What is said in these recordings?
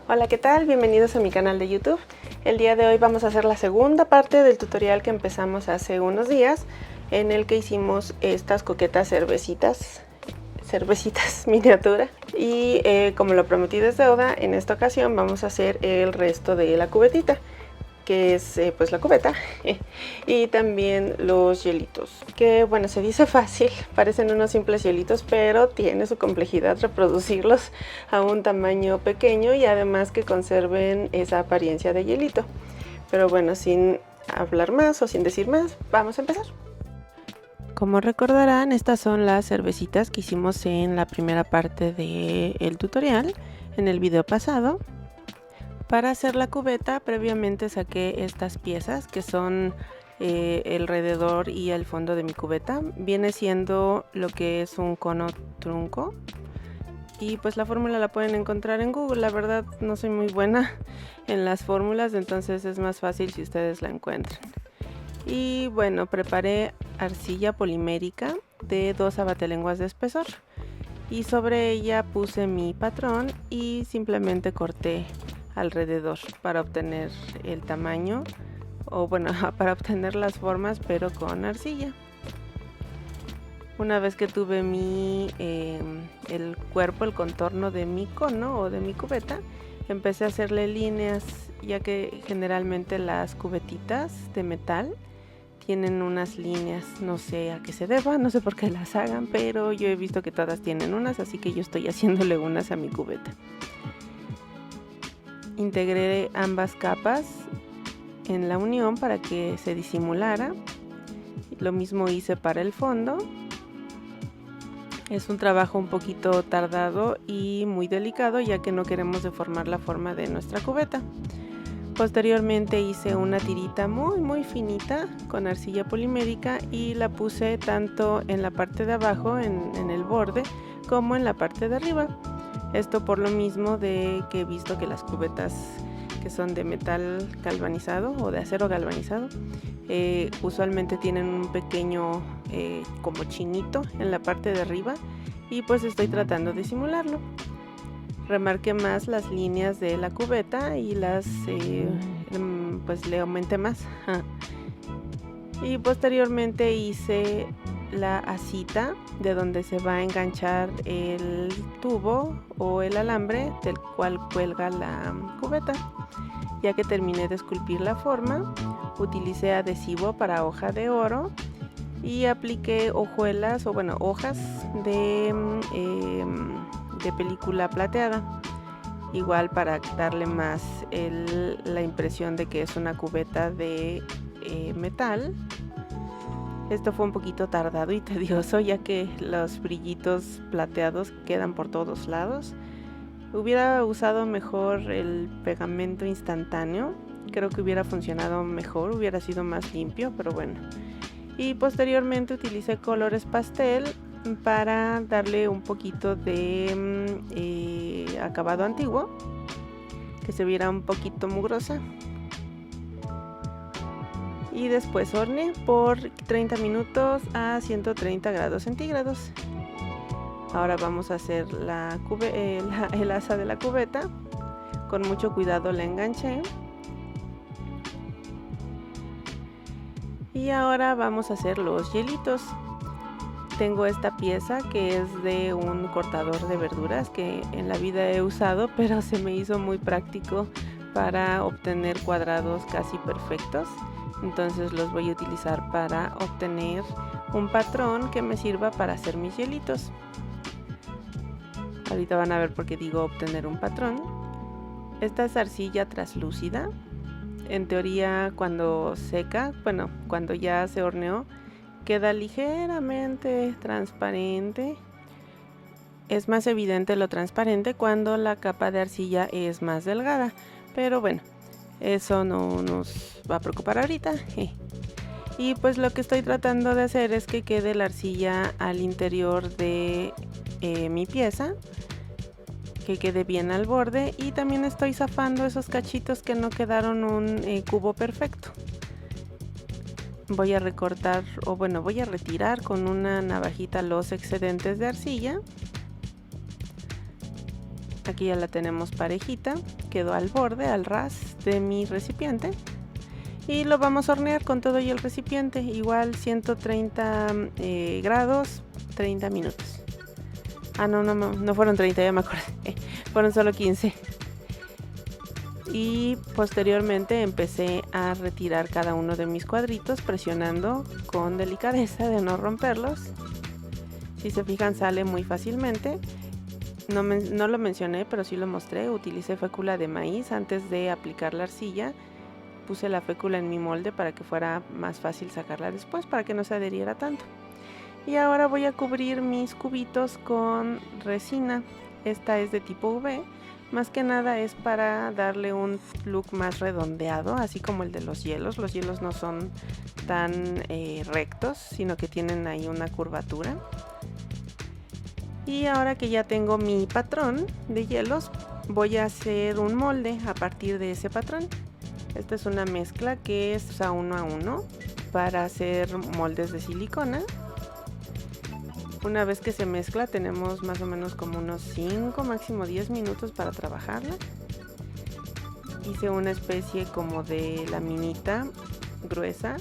Hola, ¿qué tal? Bienvenidos a mi canal de YouTube. El día de hoy vamos a hacer la segunda parte del tutorial que empezamos hace unos días, en el que hicimos estas coquetas cervecitas miniatura. Y como lo prometido es deuda, en esta ocasión vamos a hacer el resto de la cubetita, que es pues la cubeta y también los hielitos, que bueno, se dice fácil, parecen unos simples hielitos, pero tiene su complejidad reproducirlos a un tamaño pequeño y además que conserven esa apariencia de hielito. Pero bueno, sin hablar más o sin decir más, vamos a empezar. Como recordarán, estas son las cervecitas que hicimos en la primera parte del tutorial, en el video pasado. Para hacer la cubeta, previamente saqué estas piezas que son el alrededor y el fondo de mi cubeta. Viene siendo lo que es un cono trunco. Y pues la fórmula la pueden encontrar en Google. La verdad no soy muy buena en las fórmulas, entonces es más fácil si ustedes la encuentran. Y bueno, preparé arcilla polimérica de 2 abatelenguas de espesor. Y sobre ella puse mi patrón y simplemente corté alrededor para obtener el tamaño, o bueno, para obtener las formas, pero con arcilla. Una vez que tuve el cuerpo, el contorno de mi cono o de mi cubeta, empecé a hacerle líneas, ya que generalmente las cubetitas de metal tienen unas líneas, no sé a qué se deba, no sé por qué las hagan, pero yo he visto que todas tienen unas, así que yo estoy haciéndole unas a mi cubeta. Integré ambas capas en la unión para que se disimulara. Lo mismo hice para el fondo. Es un trabajo un poquito tardado y muy delicado, ya que no queremos deformar la forma de nuestra cubeta. Posteriormente hice una tirita muy finita con arcilla polimérica y la puse tanto en la parte de abajo, en el borde, como en la parte de arriba. Esto por lo mismo de que he visto que las cubetas que son de metal galvanizado o de acero galvanizado usualmente tienen un pequeño como chinito en la parte de arriba, y pues estoy tratando de simularlo. Remarqué más las líneas de la cubeta y pues le aumenté más. Y posteriormente hice la asita de donde se va a enganchar el tubo o el alambre del cual cuelga la cubeta. Ya que terminé de esculpir la forma, utilicé adhesivo para hoja de oro y apliqué hojuelas o bueno, hojas de película plateada, igual para darle más la impresión de que es una cubeta de metal. Esto fue un poquito tardado y tedioso, ya que los brillitos plateados quedan por todos lados. Hubiera usado mejor el pegamento instantáneo, creo que hubiera funcionado mejor, hubiera sido más limpio, pero bueno. Y posteriormente utilicé colores pastel para darle un poquito de acabado antiguo, que se viera un poquito mugrosa. Y después horneé por 30 minutos a 130 grados centígrados. Ahora vamos a hacer el asa de la cubeta. Con mucho cuidado la enganché. Y ahora vamos a hacer los hielitos. Tengo esta pieza que es de un cortador de verduras que en la vida he usado, pero se me hizo muy práctico para obtener cuadrados casi perfectos. Entonces los voy a utilizar para obtener un patrón que me sirva para hacer mis hielitos. Ahorita van a ver por qué digo obtener un patrón. Esta es arcilla traslúcida. En teoría, cuando seca, bueno, cuando ya se horneó, queda ligeramente transparente. Es más evidente lo transparente cuando la capa de arcilla es más delgada, pero bueno, eso no nos va a preocupar ahorita. Y pues lo que estoy tratando de hacer es que quede la arcilla al interior de mi pieza, que quede bien al borde, y también estoy zafando esos cachitos que no quedaron un cubo perfecto. Voy a recortar, o bueno, voy a retirar con una navajita los excedentes de arcilla. Aquí ya la tenemos parejita, quedó al borde, al ras de mi recipiente. Y lo vamos a hornear con todo y el recipiente, igual 130 grados, 30 minutos. Ah, no fueron 30, ya me acordé, fueron solo 15. Y posteriormente empecé a retirar cada uno de mis cuadritos, presionando con delicadeza de no romperlos. Si se fijan, sale muy fácilmente. No lo mencioné, pero sí lo mostré. Utilicé fécula de maíz antes de aplicar la arcilla. Puse la fécula en mi molde para que fuera más fácil sacarla después, para que no se adheriera tanto. Y ahora voy a cubrir mis cubitos con resina. Esta es de tipo UV. Más que nada es para darle un look más redondeado, así como el de los hielos. Los hielos no son tan rectos, sino que tienen ahí una curvatura. Y ahora que ya tengo mi patrón de hielos, voy a hacer un molde a partir de ese patrón. Esta es una mezcla que es a 1 a 1 para hacer moldes de silicona. Una vez que se mezcla tenemos más o menos como unos 5, máximo 10 minutos para trabajarla. Hice una especie como de laminita gruesa.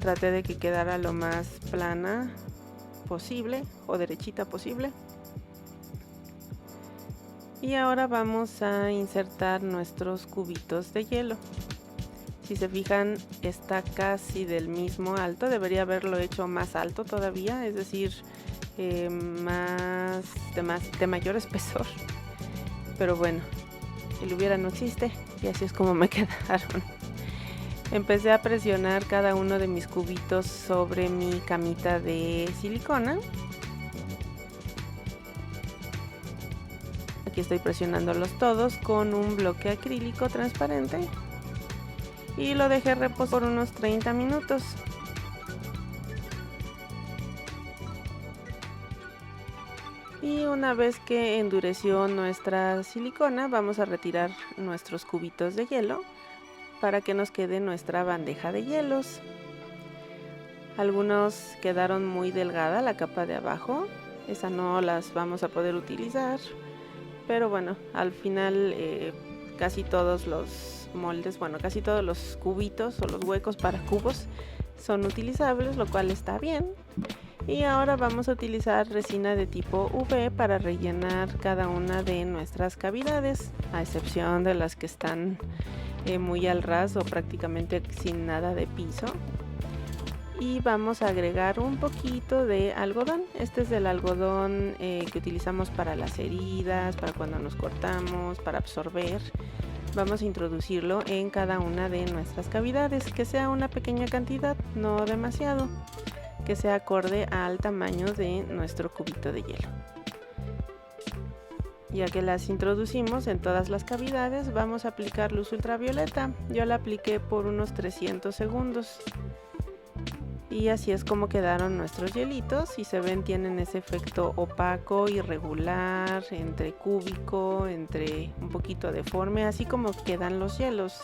Traté de que quedara lo más plana posible o derechita posible. Y ahora vamos a insertar nuestros cubitos de hielo. Si se fijan, está casi del mismo alto. Debería haberlo hecho más alto todavía, es decir, de mayor espesor. Pero bueno, el hubiera no existe y así es como me quedaron. Empecé a presionar cada uno de mis cubitos sobre mi camita de silicona. Aquí estoy presionándolos todos con un bloque acrílico transparente y lo dejé reposar por unos 30 minutos. Y una vez que endureció nuestra silicona, vamos a retirar nuestros cubitos de hielo para que nos quede nuestra bandeja de hielos. Algunos quedaron muy delgada la capa de abajo, esa no las vamos a poder utilizar. Pero bueno, al final casi todos los moldes, bueno, casi todos los cubitos o los huecos para cubos son utilizables, lo cual está bien. Y ahora vamos a utilizar resina de tipo UV para rellenar cada una de nuestras cavidades, a excepción de las que están muy al ras o prácticamente sin nada de piso. Y vamos a agregar un poquito de algodón. Este es del algodón que utilizamos para las heridas, para cuando nos cortamos, para absorber. Vamos a introducirlo en cada una de nuestras cavidades, que sea una pequeña cantidad, no demasiado, que sea acorde al tamaño de nuestro cubito de hielo. Ya que las introducimos en todas las cavidades, vamos a aplicar luz ultravioleta. Yo la apliqué por unos 300 segundos. Y así es como quedaron nuestros hielitos. Si se ven, tienen ese efecto opaco, irregular, entre cúbico, entre un poquito deforme, así como quedan los hielos.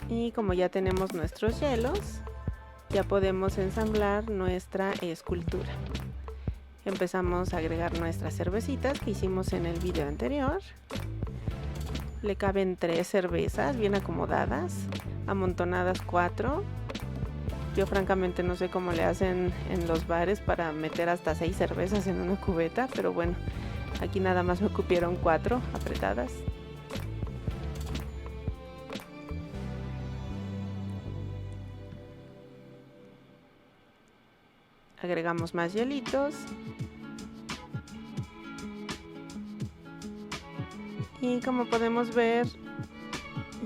Y como ya tenemos nuestros hielos, ya podemos ensamblar nuestra escultura. Empezamos a agregar nuestras cervecitas que hicimos en el video anterior. Le caben 3 cervezas bien acomodadas, amontonadas 4. Yo francamente no sé cómo le hacen en los bares para meter hasta 6 cervezas en una cubeta, pero bueno, aquí nada más me cupieron 4 apretadas. Agregamos más hielitos. Y como podemos ver,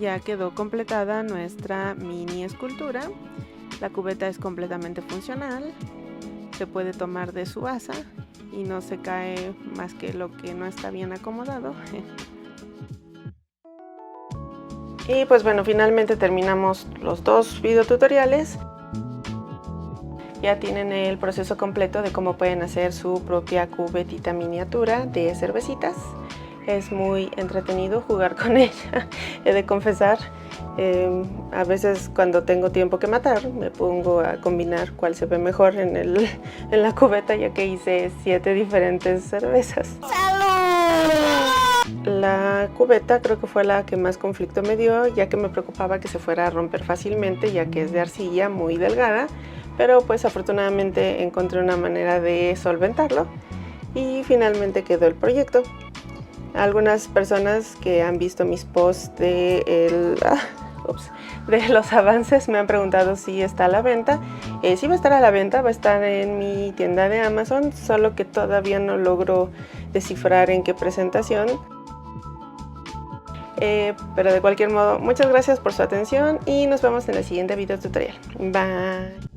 ya quedó completada nuestra mini escultura. La cubeta es completamente funcional, se puede tomar de su asa y no se cae más que lo que no está bien acomodado. Y pues bueno, finalmente terminamos los 2 videotutoriales. Ya tienen el proceso completo de cómo pueden hacer su propia cubetita miniatura de cervecitas. Es muy entretenido jugar con ella, he de confesar. A veces cuando tengo tiempo que matar me pongo a combinar cuál se ve mejor en la cubeta, ya que hice 7 diferentes cervezas. La cubeta creo que fue la que más conflicto me dio, ya que me preocupaba que se fuera a romper fácilmente, ya que es de arcilla muy delgada, pero pues afortunadamente encontré una manera de solventarlo y finalmente quedó el proyecto. Algunas personas que han visto mis posts de los avances me han preguntado si está a la venta. Sí va a estar a la venta, va a estar en mi tienda de Amazon, solo que todavía no logro descifrar en qué presentación. Pero de cualquier modo, muchas gracias por su atención y nos vemos en el siguiente video tutorial. Bye.